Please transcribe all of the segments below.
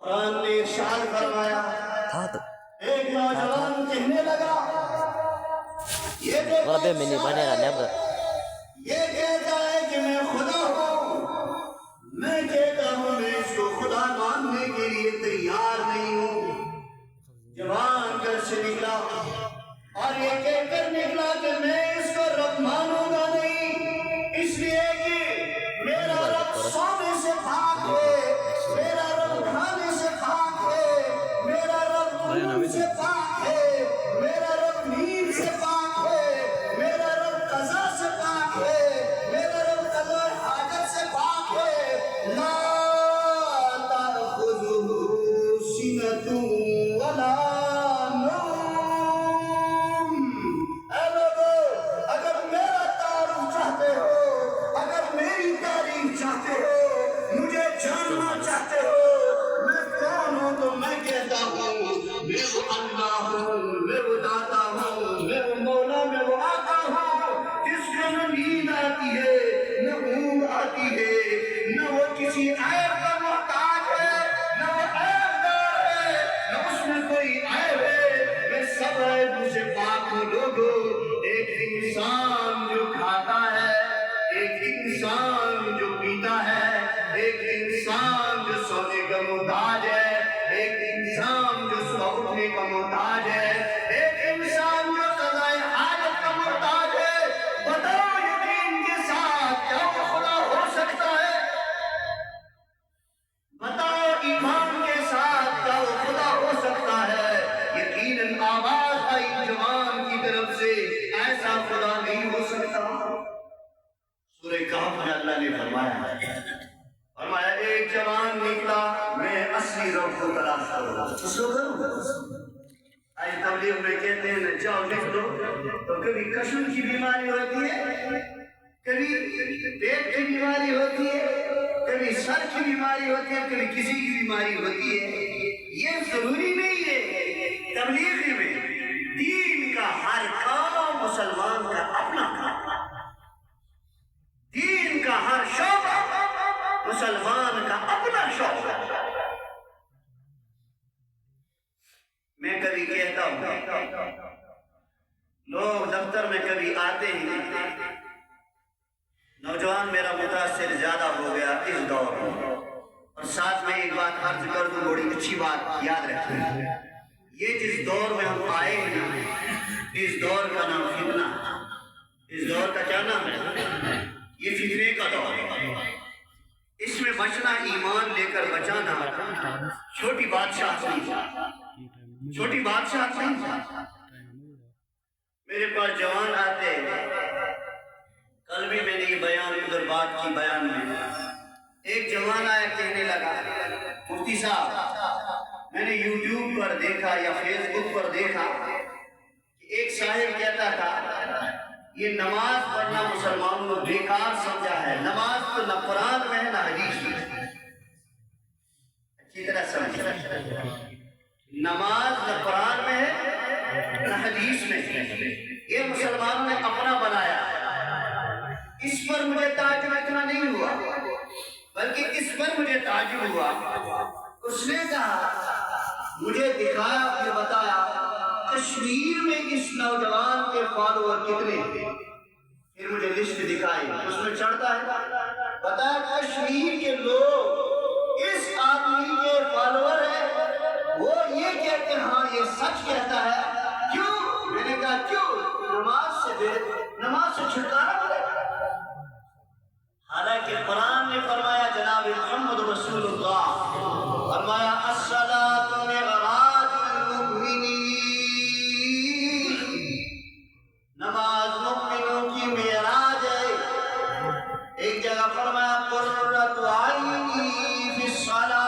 قرآن نے ارشاد فرمایا، ایک نوجوان کہنے لگا یہ کہتا ہے کہ میں خدا ہوں، میں کہتا ہوں میں اس کو خدا ماننے کے لیے تیار نہیں ہوں۔ جوان گھر سے نکلا اور یہ کہہ کر نکلا کہ میں اس کو رب مانوں گا نہیں، اس لیے کہ میرا رب سونے سے پاک ہے، میرا رب کھانے سے پاک ہے، میرا رب خون سے پاک ہے، میرا رب نیند سے پاک ہے، میرا رب قضا سے پاک ہے، میرا رب قضا حاجت سے پاک ہے۔ لا تأخذہ سنۃ ولا نوم۔ اے لوگو، اگر میرا تعارف چاہتے ہو، اگر میری تعریف چاہتے ہو، مجھے جاننا چاہتے ہو میں کون ہوں، تو میں کہتا ہوں میں وہ اللہ ہوں، میں وہ داتا ہوں، میں وہ مولا، میں وہ آقا ہوں جس کو نہ نیند آتی ہے، نہ اونگ آتی ہے، نہ وہ کسی عیب کا محتاج ہے، نہ وہ عیب دار ہے، نہ اس میں کوئی عیب ہے، میں سب عیبوں سے پاک ہوں۔ لوگو، ایک انسان جو کھاتا ہے، ایک انسان جو پیتا ہے، ایک انسان جو سونے کا محتاج ہے، ایک انسان جو صبح اٹھنے کا محتاج ہے، ایک انسان جو قضائے حاجت کا محتاج ہے، بتاؤ یقین کے ساتھ کیا وہ خدا ہو سکتا ہے؟ بتاؤ ایمان کے ساتھ کیا وہ خدا ہو سکتا ہے؟ یقیناً آواز آئی جوان کی طرف سے، ایسا خدا نہیں ہو سکتا۔ سورہ کہف میں اللہ نے فرمایا ایک جوان نکلا، میں اصلی رب کو تلاش کروں گا۔ اس کو کروں گا۔ آج تبلیغ میں کہتے ہیں جاؤ لکھ دو، تو کبھی کشم کی بیماری ہوتی ہے، کبھی پیٹ کی بیماری ہوتی ہے، کبھی سر کی بیماری ہوتی ہے، کبھی کسی کی بیماری ہوتی ہے۔ یہ ضروری نہیں ہے۔ تبلیغ میں دین کا ہر کام مسلمان کا اپنا کام، دین کا ہر شعبہ مسلمان کا اپنا شعبہ۔ میں کبھی کہتا ہوں لوگ دفتر میں کبھی آتے ہیں، نوجوان میرا متاثر زیادہ ہو گیا اس دور میں، اور ساتھ میں ایک بات عرض کر دوں، بڑی اچھی بات یاد رکھیں، یہ جس دور میں ہم آئے ہیں، اس دور کا نام فتنہ، اس دور کا کیا نام ہے؟ یہ فتنے کا دور ہے۔ اس میں بچنا، ایمان لے کر بچانا چھوٹی بادشاہ نہیں، چھوٹی بادشاہ نہیں۔ میرے پاس جوان آتے، کل بھی میں نے یہ بیان ادھر بات کی بیان میں، ایک جوان آیا کہنے لگا مفتی صاحب میں نے یوٹیوب پر دیکھا یا فیس بک پر دیکھا کہ ایک صاحب کہتا تھا یہ نماز پڑھنا مسلمانوں نے بیکار سمجھا ہے، نماز تو نہ قرآن میں ہے نہ حدیث میں۔ اچھی طرح سمجھے، نماز نہ قرآن میں ہے نہ حدیث میں ہے، یہ مسلمانوں نے اپنا بنایا۔ اس پر مجھے تعجب اتنا نہیں ہوا، بلکہ اس پر مجھے تعجب ہوا، اس نے کہا مجھے دکھایا، پھر بتایا کشمیر میں اس نوجوان کے فالوور کتنے ہیں، پھر مجھے لسٹ دکھائی، اس میں چڑھتا ہے بتایا کشمیر کے لوگ اس آدمی کے فالوور ہیں، وہ یہ کہتے ہیں ہاں یہ سچ کہتا ہے۔ کیوں؟ میں نے کہا کیوں؟ نماز سے چھٹکارا ملے گا۔ حالانکہ قرآن نے فرمایا، جناب محمد رسول اللہ فرمایا الصلاۃ معراج المؤمنین، نماز مومنوں کی معراج ہے۔ ایک جگہ فرمایا قرۃ عینی فی الصلاۃ،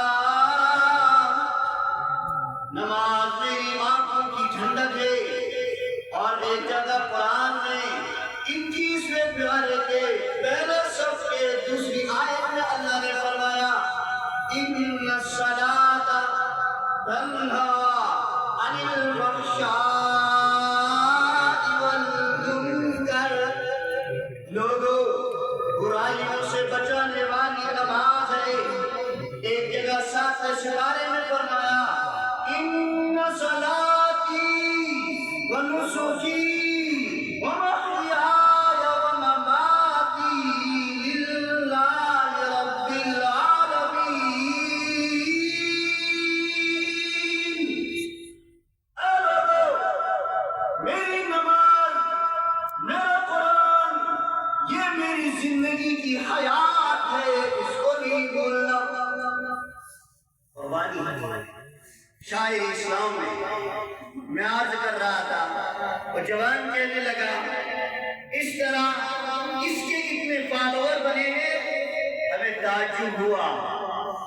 نماز میری آنکھوں کی ٹھنڈک ہے۔ اور ایک جگہ قرآن میں 21ویں پیارے کے پہلے صف کے دوسری آیت میں اللہ نے فرمایا ان وبانی شاعر اسلام میں عرض کر رہا تھا، وہ جوان کہنے لگا اس طرح اس کے اتنے فالوور بنے ہیں، ہمیں تعجب ہوا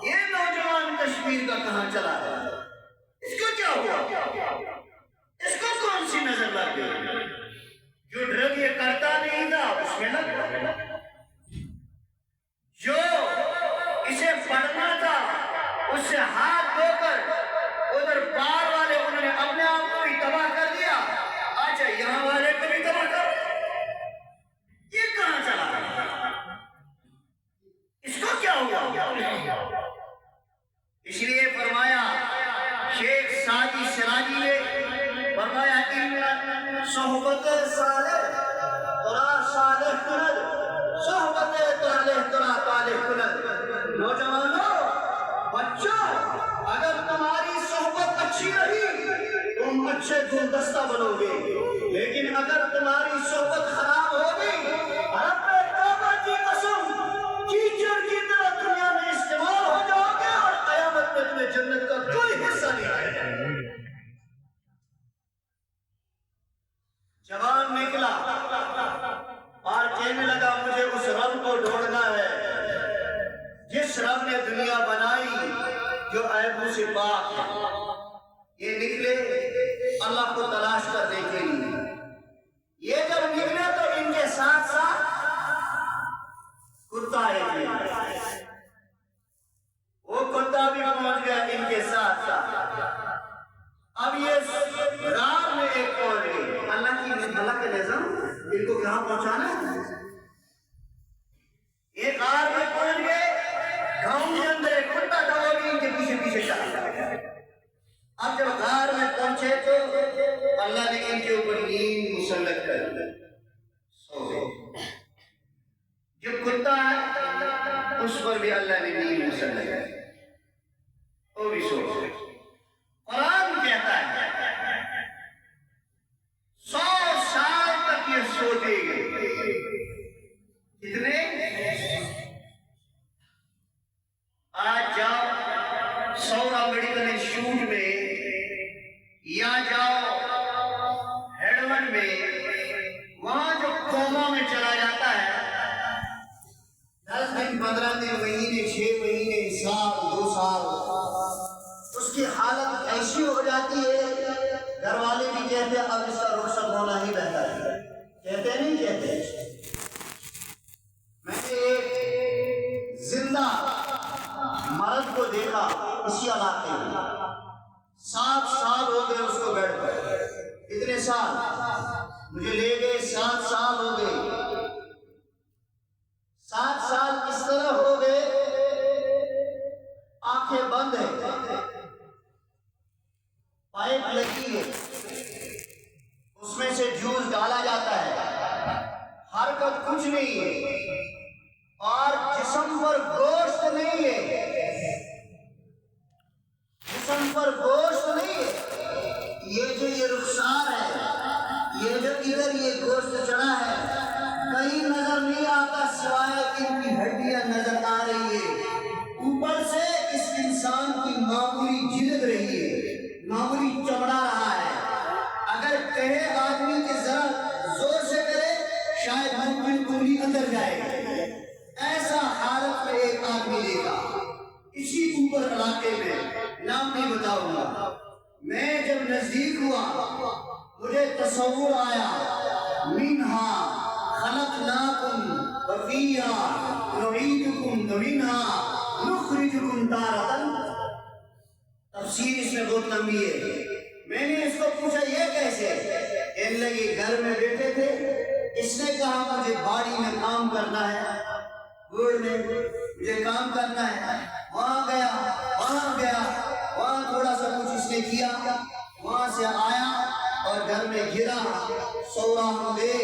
یہ نوجوان کشمیر کا کہاں چلا گیا، اس کو کیا ہوا، اس کو کون سی نظر لگ گئی، جو ڈرگ یہ کرتا نہیں تھا اس میں لگ گیا، جو اسے پڑھنا تھا اس سے ہاتھ دھو کر ادھر پار والے انہوں نے اپنے آپ کو بھی تباہ کر دیا، اچھا یہاں والے کو بھی تباہ کر، یہ کہاں چلا، اس کو کیا ہوا؟ اس لیے فرمایا شیخ سعدی سراجی نے فرمایا ان صحبت صالح ترا صالح کند، صحبت طالح ترا طالح کند، نوجوانوں بچوں اگر تمہاری صحبت اچھی رہی تم اچھے گلدستہ بنو گے، لیکن اگر تمہاری صحبت خراب ہوگی رب کعبہ کی قسم کیچڑ کی طرح دنیا میں استعمال ہو جاؤ گے اور قیامت میں تمہیں جنت کا کوئی حصہ نہیں آئے گا۔ جوان نکلا اور کہنے لگا مجھے اس رب کو ڈھونڈنا ہے جس رب نے دنیا بنائی جو عیبوں سے پاک ہے، یہ نکلے اللہ کو تلاش کرنے کے لیے، یہ جب نکلے تو ان کے ساتھ ساتھ کتا ہے، وہ کتا بھی پہنچ گیا ان کے ساتھ ساتھ، اب یہ رات میں ایک پہنچ گئی، اللہ کے نظام ان کو کہاں پہنچانا ہے، ایک غار میں پہنچ گئے، گاؤں کے اندر ایک کتا تھا وہ بھی ان کے پیچھے پیچھے چلا، اب جب غار میں پہنچے تو اللہ نے ان کے اوپر نیند مسلط کر سو گئے، جو کتا ہے اس پر بھی اللہ نے نیند مسلط کر وہ بھی سو گئے۔ قرآن کہتا ہے 100 سال تک یہ سوتے گئے، کتنے؟ آج جاؤ سورا میڈیکل انسٹیٹیوٹ میں یا جاؤ ہیڈون میں، وہاں جو کوما میں چلا جاتا ہے 10 دن 15 دن مہینے 6 مہینے سال 2 سال، اس کی حالت ایسی ہو جاتی ہے گھر والے بھی کہتے ہیں اب اس کا رخصت ہونا ہی بہتر ہے، کہتے نہیں کہتے؟ میں نے ایک زندہ مرد کو دیکھا اسی علاقے میں، 7 سال ہو گئے اس کو بیٹھ پر، اتنے سال مجھے لے گئے، 7 سال ہو گئے، 7 سال اس طرح ہو گئے آنکھیں بند ہیں، پائپ لگی ہے اس میں سے جوس ڈالا جاتا ہے، حرکت کچھ نہیں ہے اور جسم پر گوشت نہیں ہے، جسم پر گوشت نہیں ہے، یہ جو یہ رخسار ہے، یہ جو ادھر یہ گوشت چڑھا ہے کہیں نظر نہیں آتا سوائے ان کی ہڈیاں نظر آ رہی ہے، اوپر سے اس انسان کی معمولی جلد رہی ہے، معمولی چمڑا رہا ہے، اگر کہے آدمی کے ذرا زور سے کرے شاید ممکن انگلی اندر جائے گا، ایسا حالت میں ایک آدمی دیکھا اسی اوپر علاقے میں، نام نہیں بتاؤں گا، میں جب نزدیک ہوا مجھے تصور آیا منہا خلقناکم وفیہا نعیدکم ومنہا نخرجکم تارۃ، تفسیر اس میں بہت لمبی ہے، میں نے اس کو پوچھا یہ کیسے، کہنے لگے گھر میں بیٹھے تھے، اس نے کہا مجھے باڑی میں کام کرنا ہے، گوڑ میں مجھے کام کرنا ہے، وہاں گیا وہاں تھوڑا سا کچھ اس نے کیا، وہاں سے آیا اور گھر میں گرا، سورا ہو گئے،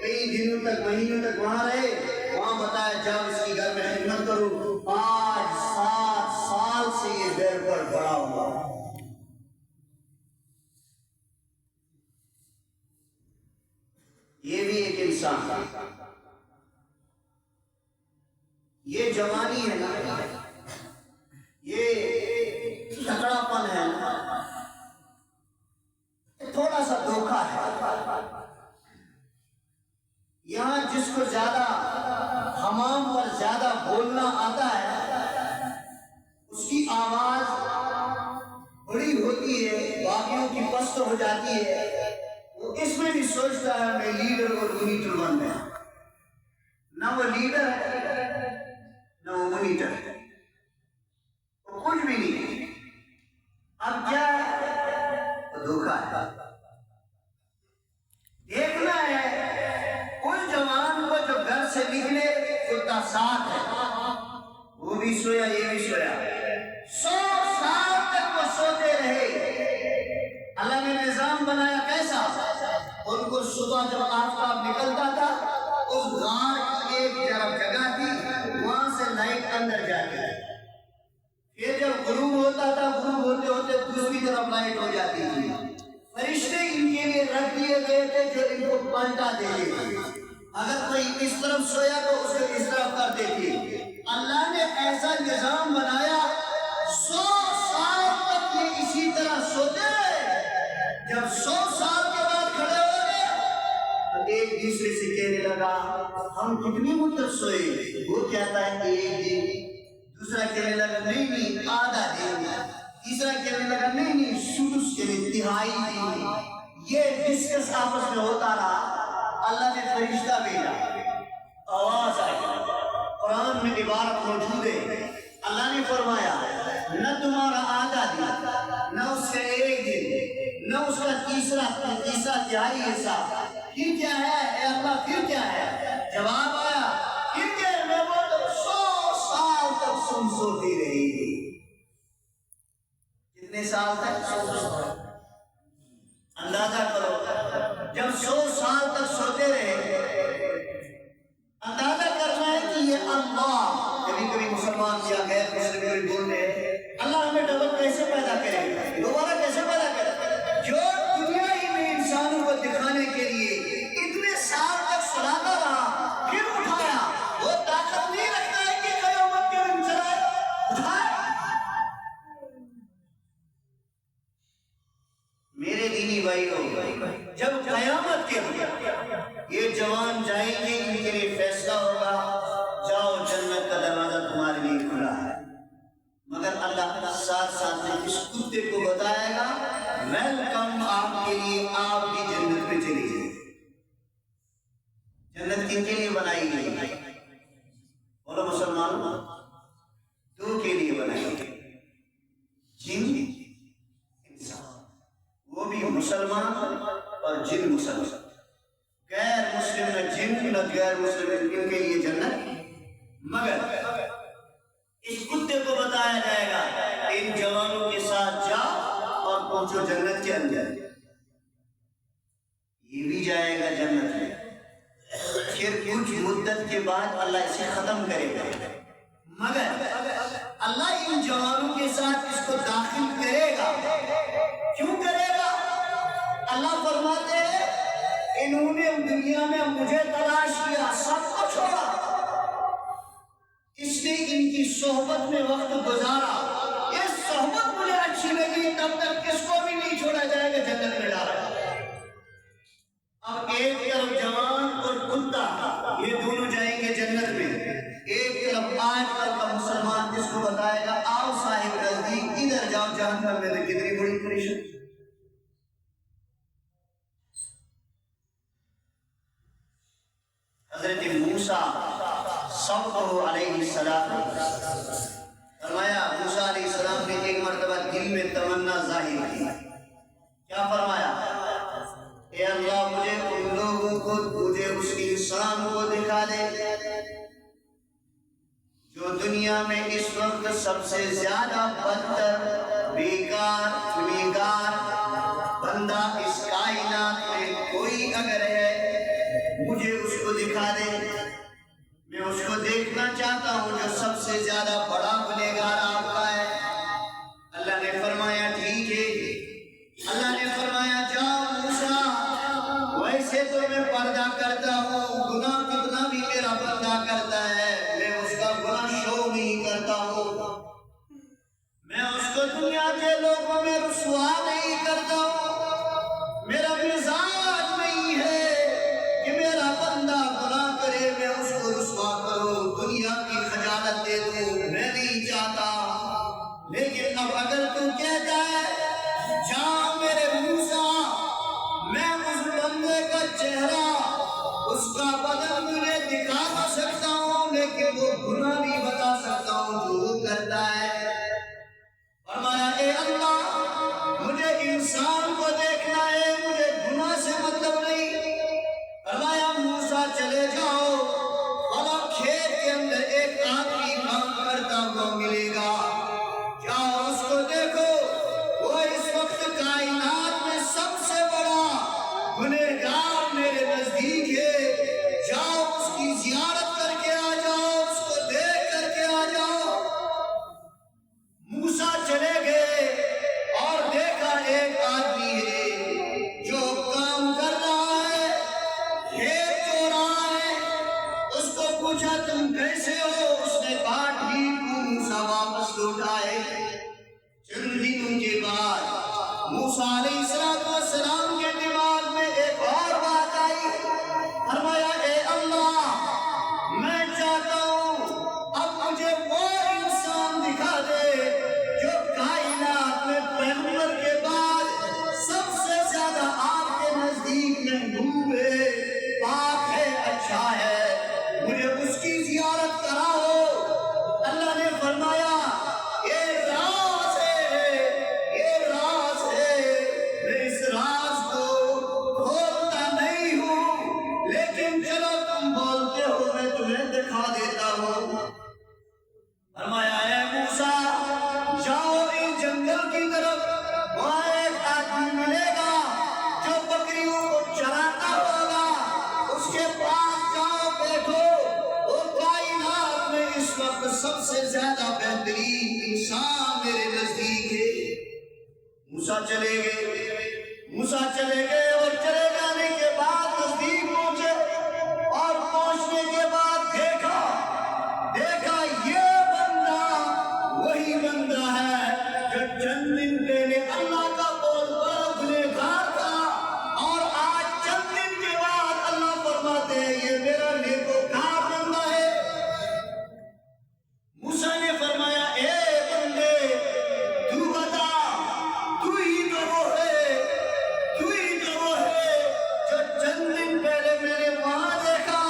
کئی دنوں تک مہینوں تک وہاں رہے، وہاں بتایا جاؤ اس کی گھر میں خدمت کرو، 5-7 سال سے یہ بیڈ پر پڑا ہوا، یہ بھی ایک انسان، یہ جوانی ہے نا، یہ مسخرہ پن ہے، تھوڑا سا دھوکہ ہے۔ یہاں جس کو زیادہ حمام پر زیادہ بولنا آتا ہے اس کی آواز بڑی ہوتی ہے، باقیوں کی پست ہو جاتی ہے، وہ اس میں بھی سوچتا ہے میں لیڈر اور مونیٹر بن گیا۔ نہ وہ لیڈر ہے نہ وہ مونیٹر ہے، وہ کچھ بھی نہیں ہے۔ اب کیا ہے؟ وہ دھوکہ ہے۔ دیکھنا ہے اس جوان کو جو گھر سے نکلے کتا ساتھ ہے، وہ بھی سویا یہ بھی سویا، 100 سال تک وہ سوتے رہے۔ اللہ نے نظام بنایا کیسا؟ ان کو صبح جب آفتاب نکلتا تھا اس غار کی ایک طرف جگہ تھی، وہاں سے لائٹ اندر جاتی ہے، پھر جب غروب ہوتا تھا غروب ہوتے ہوتے دوسری طرف لائٹ ہو جاتی تھی۔ فرشتے ان کے لیے رکھ دیے گئے تھے جو ان کو پلٹا دیتے تھے، اگر کوئی اس طرف سویا تو اسے اس طرف کر دیتی۔ اللہ نے ایسا نظام بنایا 100 سال تک یہ اسی طرح سوتے رہے۔ جب 100 سال کے بعد کھڑے ہو گئے تو ایک دوسرے سے کہنے لگا ہم کتنی مدت سوئے؟ وہ کہتا ہے 1 دن، دوسرا کہنے لگا نہیں آدھا دن، تیسرا کہنے لگا نہیں سدس یعنی تہائی دن۔ یہ ڈسکس آپس میں ہوتا رہا۔ اللہ نے فرشتہ بھیجا، آواز آئی، قرآن میں عبارت موجود ہے، اللہ نے فرمایا نہ تمہارا آدھا دن، نہ اس کا 1 دن، نہ اس کا تیسرا تہائی حصہ، پھر کیا ہے اے اللہ؟ پھر کیا ہے؟ جواب آیا پھر کیا ہے؟ میں بولوں 100 سال تک تم سوتی رہی۔ کتنے سال تک؟ اندازہ کرو، جب 100 سال تک سوتے رہے، اندازہ کرنا ہے کہ یہ اللہ، کبھی کبھی مسلمان یا غیر مسلم بھی بول رہے ہیں اللہ ہمیں ڈبل کیسے پیدا کرے، دوبارہ کیسے پیدا کرے؟ جو دنیا ہی میں انسانوں کو دکھانے کے لیے اتنے سال تک سلاتا رہا پھر اٹھایا، وہ طاقت نہیں رکھتا ہے کہ قیامت کے دن چلائے، اٹھائے۔ میرے دینی بھائیوں، جب قیامت کے دن یہ جوان جائیں گے ان کے لیے فیصلہ ہوگا جاؤ جنت کا دروازہ تمہارے لیے کھلا ہے، مگر اللہ ساتھ ساتھ اس کتے کو بتائے گا ویلکم آپ کے لیے، آپ بھی جنت میں چلی جائیں۔ جنت کن کے لیے بنائی گئی؟ بولو مسلمانوں، 2 کے لیے بنائی گئی، جن انسان، وہ بھی مسلمان اور جن مسلمان، غیر مسلم نہ جن نہ غیر مسلم ان کے لیے جنت، مگر اس کتے کو بتایا جائے گا ان جوانوں کے ساتھ جاؤ اور پہنچو جنت کے اندر، یہ بھی جائے گا جنت میں، پھر کچھ مدت کے بعد اللہ اسے ختم کرے گا، مگر اللہ ان جوانوں کے ساتھ اس کو داخل کرے گا۔ کیوں کرے گا؟ اللہ فرماتے ہیں انہوں نے دنیا میں مجھے تلاش کیا، سب کو چھوڑا، اس نے ان کی صحبت میں وقت گزارا، یہ صحبت مجھے اچھی لگی، تب تک کس کو بھی نہیں چھوڑا جائے گا، جنت میں ڈالا۔ اب ایک طرف جوان اور کتا یہ دونوں جائیں گے جنت میں، ایک طرف آج کل کا مسلمان جس کو بتائے گا آؤ صاحب نزدیک ادھر جاؤ جہنم میں، تو کتنی بڑی پریشانی۔ حضرت موسیٰ صبر علیہ السلام فرمایا، موسیٰ علیہ السلام نے ایک مرتبہ دل میں تمنا ظاہر کی، کیا فرمایا؟ اے اللہ مجھے ان لوگوں کو، مجھے اس انسان کو دکھا دے جو دنیا میں اس وقت سب سے زیادہ بدتر، بیکار، گنہگار بندہ اس کائنات میں کوئی اگر ہے، مجھے اس کو دکھا دے، میں اس کو دیکھنا چاہتا ہوں جو سب سے زیادہ بڑا گنہگار آپ کا ہے۔ اللہ نے فرمایا ٹھیک ہے۔ اللہ نے فرمایا جاؤ موسیٰ، ویسے تو میں پردہ کرتا ہوں، گناہ کتنا بھی میرا بندہ کرتا ہے میں اس کا گناہ شو نہیں کرتا ہوں، میں اس کو دنیا کے لوگوں میں رسوا نہیں کرتا ہوں۔ میرا مزاج نہیں ہے کہ میرا بندہ گناہ کرے میں اس کو رسوا کروں، دنیا کی خجالت دے دوں، میں نہیں چاہتا۔ لیکن اب اگر تو کہتا ہے جا میرے موسیٰ، میں اس بندے کا چہرہ اس کا بدن تجھے دکھا تو سکتا ہوں، لیکن وہ گناہ نہیں بتا سکتا ہوں جو وہ کرتا ہے۔ فرمایا اے اللہ مجھے انسان کو دیکھنا ہے، مجھے گناہ سے مطلب نہیں۔ فرمایا موسیٰ چلے جاؤ، اور کھیت کے اندر ایک آدمی کام کرتا ہوا ملے گا، جاؤ اس کو دیکھو، وہ اس وقت کائنات میں سب سے بڑا گنہگار میرے نزدیک ہے، جاؤ اس کی زیارت کر کے آ جاؤ، اس کو دیکھ کر کے آ جاؤ۔ موسیٰ چلے گئے اور دیکھا ایک آدمی ہے جو کام کر رہا ہے، کھیت جو رہا ہے۔ اس کو پوچھا تم کیسے ہو؟ اس نے کہا ٹھیک ہوں۔ موسیٰ واپس لوٹ آئے۔ چند دنوں کے بعد موسیٰ علیہ السلام کے دماغ میں ایک اور بات آئی۔ فرمایا اے اللہ میں چاہتا ہوں اب مجھے وہ انسان دکھا دے جو کائنات میں پیغمبر کے بعد سب سے زیادہ آپ کے نزدیک محبوب ہے، پاک ہے، اچھا ہے، مجھے اس کی زیارت کراؤ۔ اللہ نے فرمایا یہ راز ہے، یہ راز ہے، میں اس راز کو کھولتا نہیں ہوں، لیکن چلو تم بولتے ہو میں تمہیں دکھا دیتا ہوں۔ فرمایا اے موسیٰ جاؤ اس جنگل کی طرف، وہاں ایک آدمی ملے گا جو بکریوں کو چراتا ہوگا، اس کے پاس جاؤ بیٹھو، وہ کائنات میں اس وقت سب سے زیادہ بہترین انسان میرے نزدیک ہے۔ موسیٰ چلے گئے اور چلے جانے کے بعد نزدیک پہنچے، اور پہنچنے کے بعد دیکھا یہ بندہ وہی بندہ ہے جو چند دن پہلے اللہ کا بہت بڑا گنہگار تھا، اور آج چند دن کے بعد اللہ فرماتے ہیں یہ میرا نیکوکار بندہ ہے۔ موسیٰ نے فرمایا اے بندے تو بتا، تو ہی تو وہ ہے جو چند دن پہلے میں نے وہاں دیکھا۔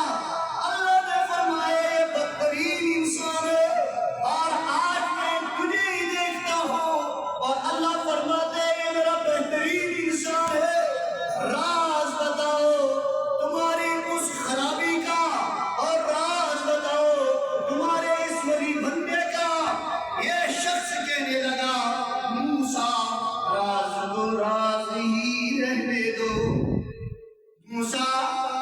اللہ نے فرمایا یہ بدترین انسان ہے، اور آج میں تجھے ہی دیکھتا ہوں، اور اللہ فرماتے ہیں یہ میرا بہترین انسان ہے۔ راز بتاؤ تمہاری اس خرابی کا، اور راز بتاؤ تمہارے اس ولی بندے کا۔ یہ شخص کہنے لگا موسیٰ راز کو راز ہی رہنے دو، موسیٰ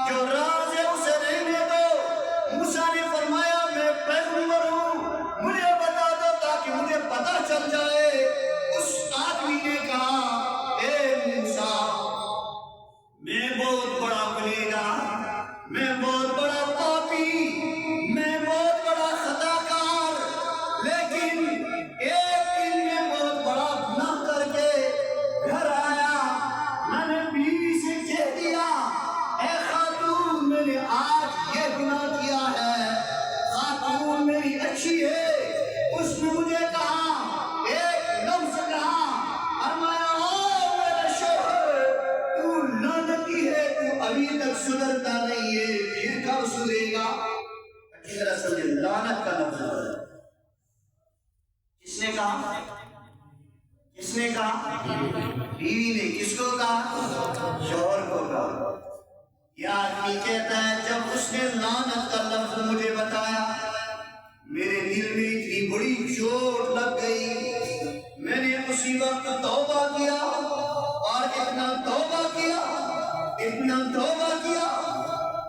جو راز ہے اسے رہنے دو۔ موسیٰ نے فرمایا میں پیغمبر ہوں، مجھے بتا دو تاکہ مجھے پتہ چل جائے۔ اس آدمی نے کہا اے موسیٰ میں بہت بڑا گنہگار، میں بہت بڑا پاپی، میں بہت بڑا خطا کار، لیکن ایک دن میں بہت بڑا گناہ کر کے گھر آیا، میں نے بیوی سے کہہ دیا اے خاتون میں نے آج یہ گناہ کیا ہے، خاتون میری اچھی ہے، اس نے مجھے کہا ایک لفظ کہا، فرمایا او میرے شوہر تو لعنتی ہے، تو ابھی تک سدھرتا نہیں ہے، پھر کب سدھرے گا؟ اچھی طرح سمجھے لعنت کا لفظ ہے۔ کس نے کہا؟ کس نے کہا؟ بیوی نے۔ کس کو کہا؟ شوہر کو کہا۔ یہ آدمی کہتا ہے جب اس نے لعنت کا لفظ مجھے بتایا میرے دل میں اتنی بڑی چوٹ لگ گئی، میں نے اسی وقت توبہ کیا، اور اتنا توبہ کیا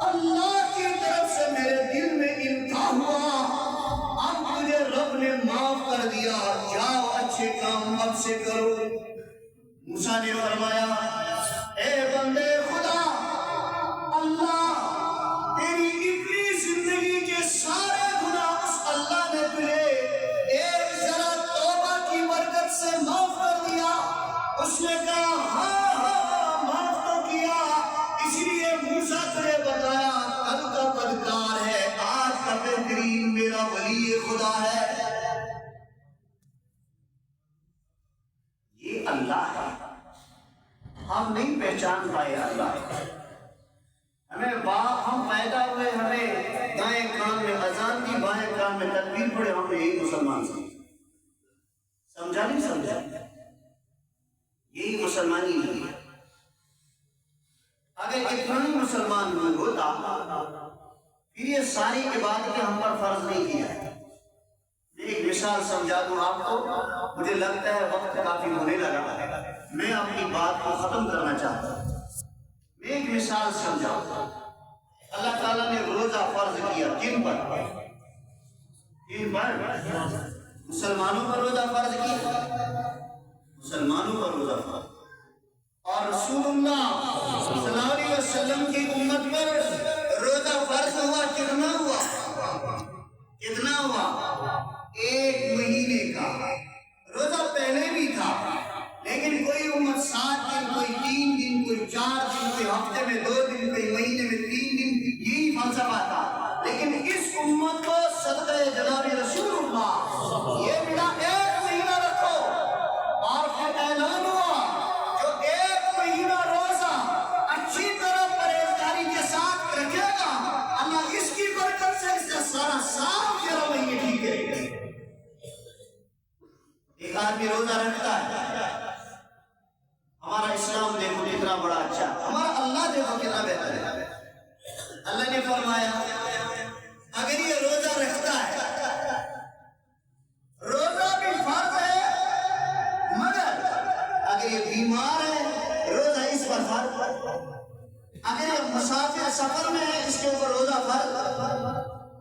اللہ کی طرف سے میرے دل میں القاء ہوا، اب مجھے رب نے معاف کر دیا، جاؤ اچھے کام اب سے کرو۔ موسیٰ نے فرمایا اے بندے خدا، اللہ تیری اتنی زندگی کے سارے گناہ اس اللہ نے تجھے ایک ذرا توبہ کی اس نے کہا ہاں ہاں معاف تو کیا، اس لیے موسیٰ تجھے بتایا کل کا بدکار ہے، آج کا بہترین میرا ولی خدا ہے۔ یہ اللہ ہے، ہم نہیں پہچان پائے اللہ۔ ہم پیدا ہوئے، ہمیں دائیں کان میں اذان دی، بائیں کان میں تکبیر پڑے، ہم نے یہی مسلمان سمجھا نہیں سمجھا؟ یہی مسلمانی نہیں ہے۔ اگر اتنا ہی مسلمان ہوتا پھر یہ ساری عبادتیں ہم پر فرض نہیں کیا ہے۔ ایک مثال سمجھا دوں آپ کو، مجھے لگتا ہے وقت کافی ہونے لگا، میں اپنی بات کو ختم کرنا چاہتا ہوں۔ میں ایک مثال سمجھاؤں۔ اللہ تعالیٰ نے روزہ فرض کیا کن پر؟ کن پر؟ مسلمانوں پر روزہ فرض کیا، مسلمانوں پر روزہ فرض، اور رسول اللہ صلی اللہ علیہ وسلم کی امت پر روزہ فرض ہوا کتنا ہوا؟ کتنا ہوا؟ 1 مہینے کا۔ روزہ پہلے بھی تھا لیکن کوئی امت 7 دن، کوئی 3 دن، کوئی 4 دن، کوئی ہفتے میں 2 دن، کوئی مہینے میں 3 دن، یہی فلسفہ تھا۔ لیکن اس امت کو صدقہ جناب رسول اللہ یہ ملا 1 مہینہ رکھو، اور پھر اعلان ہوا جو 1 مہینہ روزہ اچھی طرح پرہیزگاری کے ساتھ رکھے گا، اللہ اس کی برکت سے اس کا سارا سال 11 مہینے ٹھیک ہے۔ ایک آدمی روزہ رکھتا ہے، ہمارا اسلام دیکھو کتنا بڑا اچھا، ہمارا اللہ دیکھو کتنا بہتر ہے۔ اللہ نے فرمایا اگر یہ روزہ رکھتا ہے، روزہ بھی فرض ہے، مگر اگر یہ بیمار ہے روزہ اس پر فرض، اگر یہ مسافر سفر میں ہے اس کے اوپر روزہ فرض۔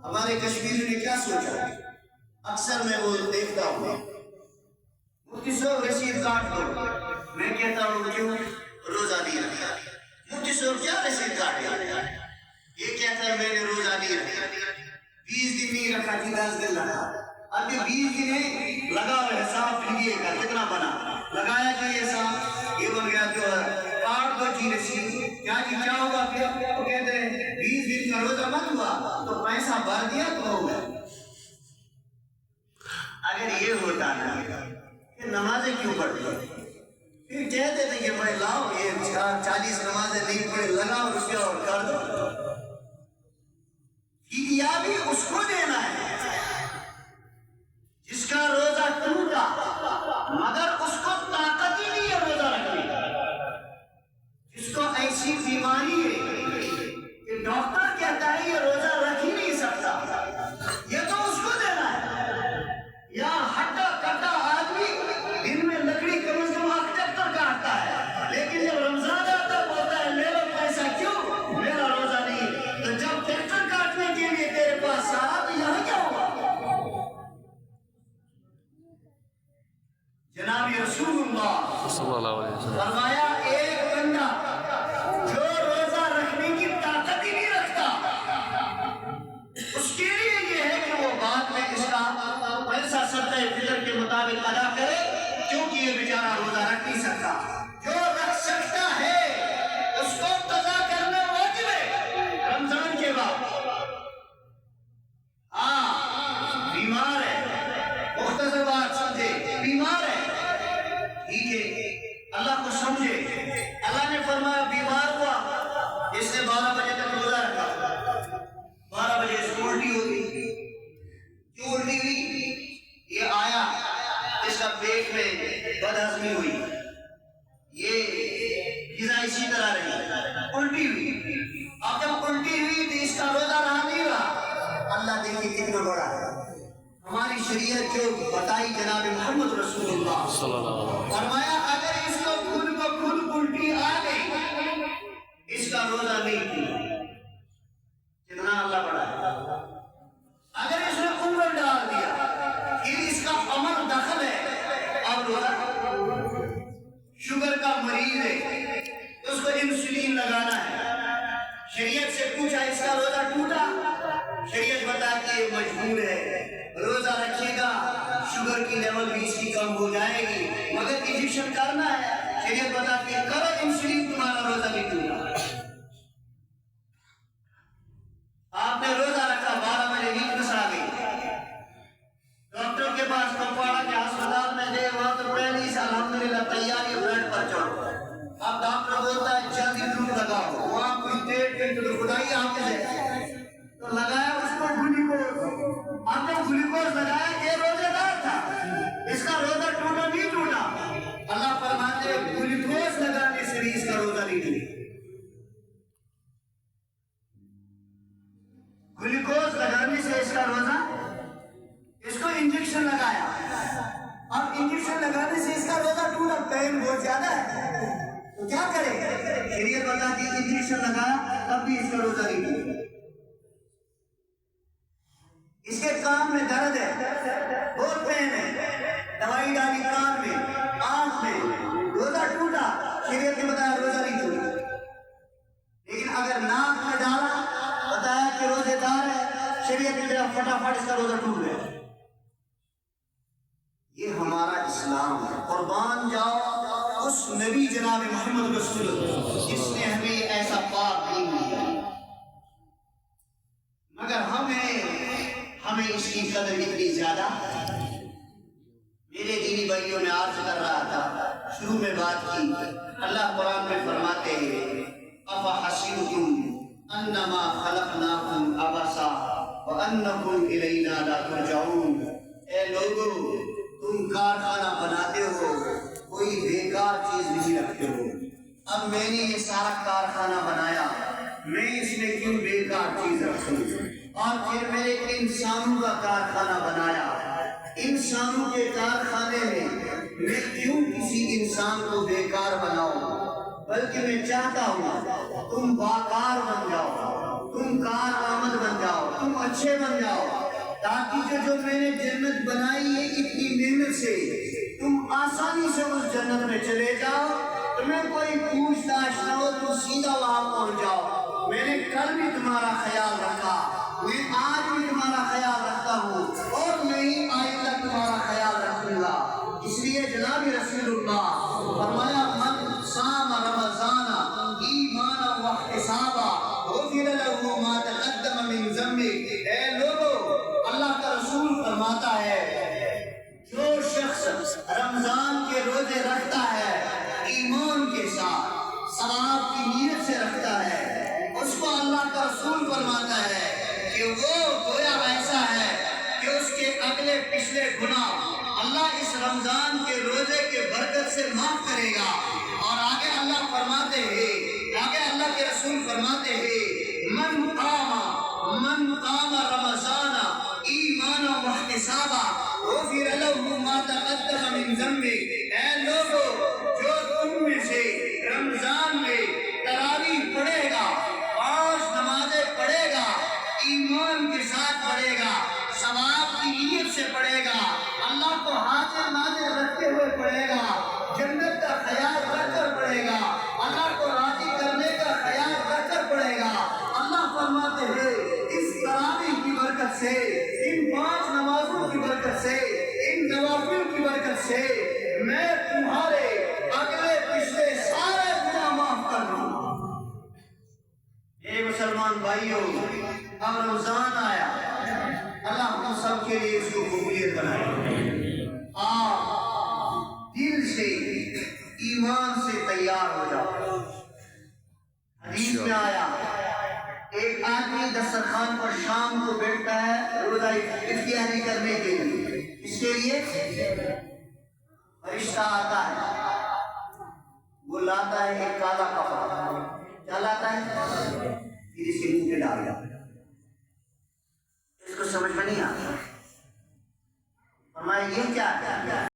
ہمارے کشمیری نے کیا سوچا؟ اکثر میں وہ دیکھتا ہوں مفتی صاحب رسید کاٹ دو، میں کہتا ہوں کیوں؟ روزہ نہیں رکھا۔ مفتی صاحب کیا رسید کاٹے؟ یہ کہتا ہے میں نے روزہ نہیں رکھا، 20 دن نہیں رکھا تھی، 10 دن رکھا۔ اب یہ 20 دن ہے، لگا حساب لیجیے گا کتنا بنا، لگایا جی حساب، یہ بن گیا جو ہے، کاٹ دو جی رسید، کیا جی کیا ہوگا پھر؟ وہ کہتے ہیں 20 دن کا روزہ بند ہوا تو پیسہ بھر دیا تو ہو گیا۔ اگر یہ ہوتا نا کہ نمازیں کیوں پڑھتی؟ پھر کہتے تھے کہ بھائی لاؤ یہ 40 نمازیں نہیں پڑھی، لگاؤ اس کے اور کر دو۔ فدیہ بھی اس کو دینا ہے جس کا روزہ ٹوٹا، مگر اس کو طاقت ہی نہیں ہے روزہ رکھنے کی، جس کو ایسی بیماری ہے کہ ڈاکٹر کہتا ہے یہ روزہ رکھ ہی نہیں سکتا، یہ تو اس کو دینا ہے۔ یا ہٹا کٹا آدمی دن میں لکڑی کم از کم 8 چکر کاٹتا ہے، لیکن جب رمضان آتا بولتا ہے میرا پیسہ کیوں؟ میرا روزہ نہیں۔ تو جب چکر کاٹنے کے لیے تیرے پاس سارا تو یہاں کیا ہوا؟ جناب رسول اللہ صلی اللہ علیہ وسلم فرمایا ایک بندہ جو روزہ رکھنے کی طاقت ہی نہیں رکھتا، اس کے لیے یہ ہے کہ وہ بعد میں اس کا پیسہ صدقہ فطر کے مطابق ادا کرے، کیونکہ یہ بیچارہ روزہ رکھ نہیں سکتا۔ جو رکھ سکتا ہے اس کو قضا کرنا واجب ہے رمضان کے بعد۔ ہاں بیمار ہے، مختصر بات سمجھے، بیمار ہے ٹھیک ہے، اللہ کو سمجھے۔ اللہ نے فرمایا بیمار ہوا، اس نے 12 بجے تک روزہ رکھا، 12 بجے اس کو الٹی ہوئی، کیوں الٹی ہوئی؟ یہ آیا اس کا پیٹ میں بد ہضمی ہوئی، یہ غذا اسی طرح رہی، الٹی ہوئی۔ اب جب الٹی ہوئی تو اس کا روزہ رہا نہیں رہا۔ اللہ دیکھیے کتنا بڑا ہے، ہماری شریعت جو بتائی جناب محمد رسول اللہ صلی اللہ علیہ وسلم، فرمایا اگر اس کو خود الٹی آ گئی اس کا روزہ نہیں کیا۔ کتنا اللہ بڑا ہے۔ اگر اس نے عمر ڈال دیا پھر اس کا عمل دخل ہے، اب روزہ، شوگر کا مریض ہے اس کو انسولین لگانا ہے، شریعت سے پوچھا اس کا روزہ ٹوٹا، شریعت بتاتی ہے مجبور ہے، روزہ رکھے گا شوگر کی لیول بھی اس کی کم ہو جائے گی، مگر انجیکشن کرنا ہے، شریعت بتاتی ہے کرو انسولین تمہارا روزہ نہیں ٹوٹا. آپ نے روزہ رکھا 12 بجے نیند گھس آ گئی, ڈاکٹر کے پاس کپواڑہ کے ہسپتال میں گئے, وہاں تو پہلی سے الحمدللہ تیاری بیڈ پر چڑھو. اب ڈاکٹر بولتا ہے جلدی ڈرپ لگاؤ, وہاں کوئی ٹریٹمنٹ تو خدائی آپ کے ہے تو لگایا اس کو گلوکوز. اب جب گلوکوز لگایا یہ روزے دار تھا, اس کا روزہ ٹوٹا نہیں ٹوٹا. اللہ فرماتے ہیں گلوکوز لگانے سے بھی اس کا روزہ نہیں ٹوٹا. گلوکوز لگانے سے اس کا روزہ, اس کو انجیکشن لگایا, اب انجیکشن لگانے سے اس کا روزہ ٹوٹا. پین بہت زیادہ ہے تو کیا کرے, شریعت بتاتی ہے انجیکشن لگایا تب بھی اس کا روزہ نہیں ٹوٹا. اس کے کان میں درد ہے, بہت پین ہے, دوائی ڈالی کان میں, آنکھ میں, روزہ ٹوٹا. شریعت نے بتایا روزہ نہیں ٹوٹا. لیکن اگر ناک میں ڈالا, بتایا کہ روزے دار ہے, شریعت نے کہا فٹافٹ اس کا روزہ ٹوٹ گیا. یہ ہمارا اسلام ہے. قربان جاؤ اس نبی جناب محمد رسول اللہ جس نے ہمیں ایسا پاک دین دیا, مگر ہمیں اس کی قدر اتنی زیادہ. میرے دینی بھائیوں میں عرض کر رہا تھا, شروع میں بات کی, اللہ قرآن میں فرماتے ہیں افحسبتم انما خلقناکم عبثا وانکم الینا لا ترجعون. اے لوگو تم کارخانہ بناتے ہو, کوئی بیکار چیز نہیں رکھتے ہو. اب میں نے یہ سارا کارخانہ بنایا, میں اس میں کیوں بیکار چیز رکھوں, اور پھر میں نے انسانوں کا کارخانہ بنایا, انسانوں کے کارخانے میں کیوں کسی انسان کو بیکار بناؤں, بلکہ میں چاہتا ہوں تم باکار بن جاؤ, تم کارآمد بن جاؤ, تم اچھے بن جاؤ, تاکہ جو میں نے جنت بنائی ہے اتنی محنت سے تم آسانی سے اس جنت میں چلے جاؤ, تمہیں کوئی پوچھ تاچھ نہ ہو, تم سیدھا وہاں پہنچ جاؤ. میں نے کل بھی تمہارا خیال رکھا, میں آج بھی تمہارا خیال رکھتا ہوں, اور میں ہی آئندہ تمہارا خیال رکھوں گا. اس لیے جناب رسول اللہ فرمایا من صام رمضان ایمانا واحتسابا غفر له ما تقدم من ذنبه. اے لوگو, اللہ کا رسول فرماتا ہے جو شخص رمضان کے روزے رکھتا ہے ایمان کے ساتھ, ثواب کی نیت سے رکھتا ہے, اس کو اللہ کا رسول فرماتا ہے کہ وہ گویا ایسا ہے کہ اس کے اگلے پچھلے گناہ اللہ اس رمضان کے روزے کے برکت سے معاف کرے گا. اور آگے اللہ فرماتے ہیں, آگے اللہ کے رسول فرماتے ہیں من قام رمضان ایمانا واحتسابا غفر له ما تقدم من ذنبه. اے لوگو, جو تم میں سے رمضان میں تراویح پڑھے گا, 5 نمازیں پڑھے گا, ایمان کے ساتھ پڑھے گا, ثواب کی نیت سے پڑھے گا, اللہ کو حاضر ناظر رکھتے ہوئے پڑھے گا, جنت کا خیال رکھ کر پڑھے گا, اللہ کو راضی کرنے کا خیال رکھ کر پڑھے گا. اللہ فرماتے ہیں اس تراویح کی برکت سے, ان 5 نمازوں کی برکت سے, ان نوافل کی برکت سے میں تمہارے اگلے پچھلے سارے گناہ معاف کر دوں. اے مسلمان بھائیوں, اب رمضان آیا, اللہ ہم سب کے لیے اس کو قبولیت بنائے. آپ دل سے ایمان سے تیار ہو جاؤ. حدیث میں آیا ایک آدمی دسترخوان پر شام کو بیٹھتا ہے روزہ افطاری کرنے کے لیے, اس کے لیے فرشتہ آتا ہے, وہ لاتا ہے ایک کالا کپڑا, کیا لاتا ہے, پھر اس کے منہ پہ ڈال جاتا. اس کو سمجھ میں نہیں آتا, فرمایا یہ کیا ہے,